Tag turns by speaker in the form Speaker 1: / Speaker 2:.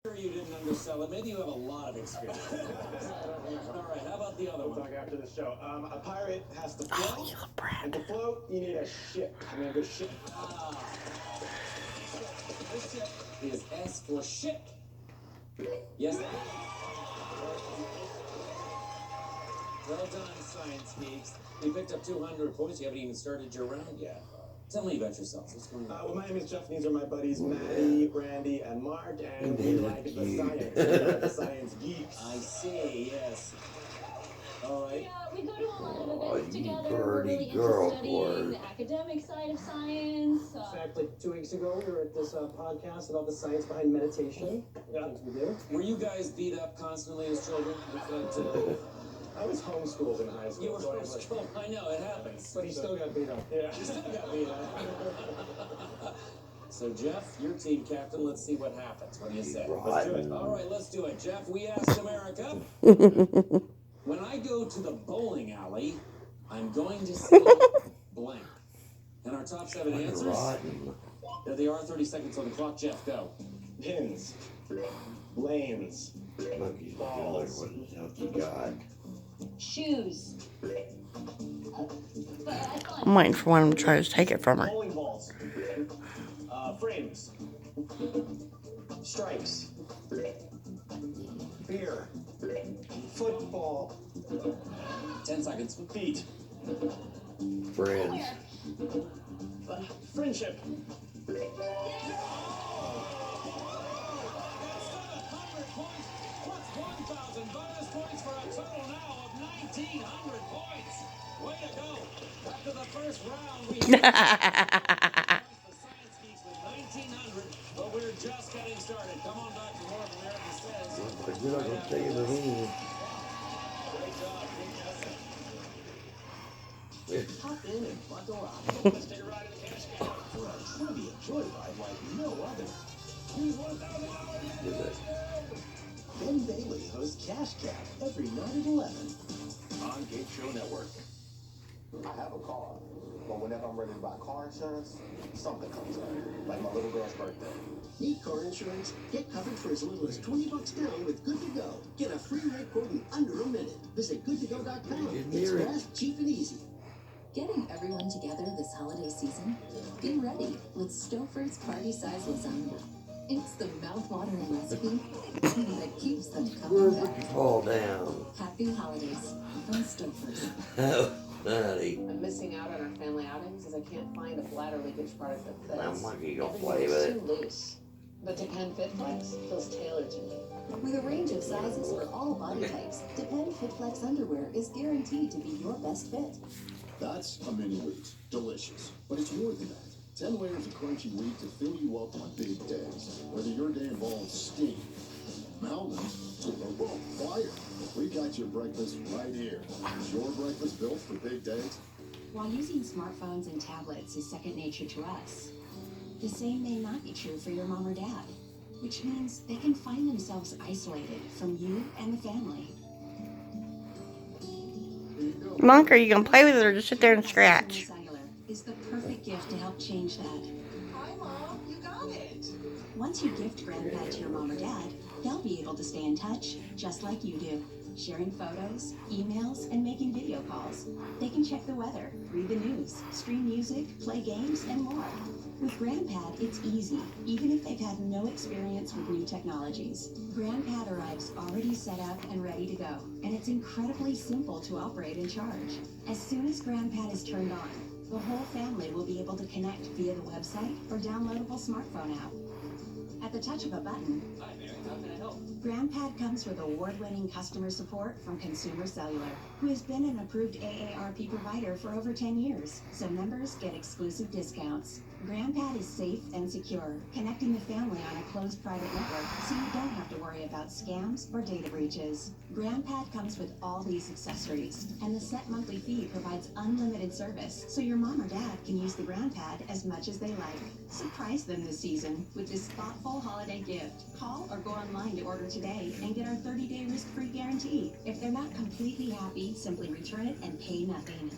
Speaker 1: Sure you didn't undersell it. Maybe you have a lot of experience. All right, how about the other one?
Speaker 2: We'll talk after the show. A pirate has to float.
Speaker 3: Oh, you little brat.
Speaker 2: And to float, you need a ship. I mean, a good ship.
Speaker 1: This ship is S for ship. Yes. Well done, science geeks. You picked up 200 points. You haven't even started your round yet. Tell me about yourselves. What's going on?
Speaker 2: Well, my name is Jeff. These are my buddies, Maddie, Brandy, and Mark. And we like the science. We are the science geeks.
Speaker 1: I see, yes. All right.
Speaker 4: Yeah, we go to a lot of events together. We're
Speaker 3: birdie
Speaker 4: really into
Speaker 3: girl,
Speaker 4: studying the academic side of science.
Speaker 5: In fact, like 2 weeks ago, we were at this podcast about the science behind meditation. Yeah, things we do.
Speaker 1: Were you guys beat up constantly as children?
Speaker 2: I was homeschooled in high school.
Speaker 1: You were homeschooled. I know, it happens.
Speaker 5: But he still got beat up.
Speaker 2: Yeah.
Speaker 1: You still got beat up. So, Jeff, you're team captain. Let's see what happens. What do you say?
Speaker 2: Let's do it.
Speaker 1: All right, let's do it. Jeff, we asked America. When I go to the bowling alley, I'm going to see blank. And our top 7 answers?
Speaker 3: Rotten.
Speaker 1: There they are. 30 seconds on the clock. Jeff, go.
Speaker 2: Pins. Lanes.
Speaker 3: Monkey's balls. What the hell you got?
Speaker 4: Shoes.
Speaker 3: I'm waiting for one of them to try to take it from her.
Speaker 2: Bowling balls. Frames. Stripes. Beer. Football.
Speaker 1: 10 seconds.
Speaker 2: Feet.
Speaker 3: Friends.
Speaker 2: Friendship.
Speaker 1: Plus 1,000 bonus points for a total now of 1,900 points. Way to go. After the first round, we have the Science Geeks with 1,900, but we're just getting started. Come on back for more of America Says.
Speaker 3: You're not going to take it to me.
Speaker 1: Great job.
Speaker 5: Hop in and buckle up.
Speaker 2: Let's take a ride in the cash cow.
Speaker 5: For a trivia joyride like no other.
Speaker 2: Use $1,000.
Speaker 5: Ben Bailey hosts Cash Cab every night at 11
Speaker 2: On Game Show Network.
Speaker 6: I have a car, but whenever I'm ready to buy car insurance, something comes up, like my little girl's birthday.
Speaker 7: Need car insurance? Get covered for as little as $20 down with Good to Go. Get a free rate quote in under a minute. Visit goodtogo.com. It's fast, cheap, and easy.
Speaker 8: Getting everyone together this holiday season? Be ready with Stouffer's Party Size Lasagna. It's the mouth-watering recipe that keeps them coming
Speaker 3: Where
Speaker 8: back.
Speaker 3: would you fall down?
Speaker 8: Happy holidays from Stouffer's.
Speaker 3: Oh, buddy.
Speaker 9: I'm missing out on our family outings as I can't find a bladder leakage product that fits.
Speaker 3: That monkey gonna
Speaker 9: Everything
Speaker 3: play
Speaker 9: is
Speaker 3: with
Speaker 9: too
Speaker 3: it.
Speaker 9: loose. But Depend Fit Flex feels tailored to me.
Speaker 8: With a range of sizes for all body types, Depend Fit Flex underwear is guaranteed to be your best fit.
Speaker 7: That's a mini wheat. Delicious. But it's more than that. 10 layers of crunchy wheat to fill you up on big days. Whether your day involves steam, mountains, or fire, we got your breakfast right here. Is your breakfast built for big days?
Speaker 8: While using smartphones and tablets is second nature to us, the same may not be true for your mom or dad, which means they can find themselves isolated from you and the family.
Speaker 3: Monk, are you going to play with it or just sit there and scratch?
Speaker 8: Cellular is the perfect gift to help change that.
Speaker 9: Hi, Mom. You got it.
Speaker 8: Once you gift GrandPad to your mom or dad, they'll be able to stay in touch just like you do, sharing photos, emails, and making video calls. They can check the weather, read the news, stream music, play games, and more. With GrandPad, it's easy, even if they've had no experience with new technologies. GrandPad arrives already set up and ready to go, and it's incredibly simple to operate and charge. As soon as GrandPad is turned on, the whole family will be able to connect via the website or downloadable smartphone app. At the touch of a button,
Speaker 1: Hi, Mary. How can I help?
Speaker 8: GrandPad comes with award-winning customer support from Consumer Cellular, who has been an approved AARP provider for over 10 years, so members get exclusive discounts. GrandPad is safe and secure, connecting the family on a closed private network, so you don't have to worry about scams or data breaches. GrandPad comes with all these accessories, and the set monthly fee provides unlimited service, so your mom or dad can use the GrandPad as much as they like. Surprise them this season with this thoughtful holiday gift. Call or go online to order today and get our 30-day risk-free guarantee. If they're not completely happy, simply return it and pay nothing.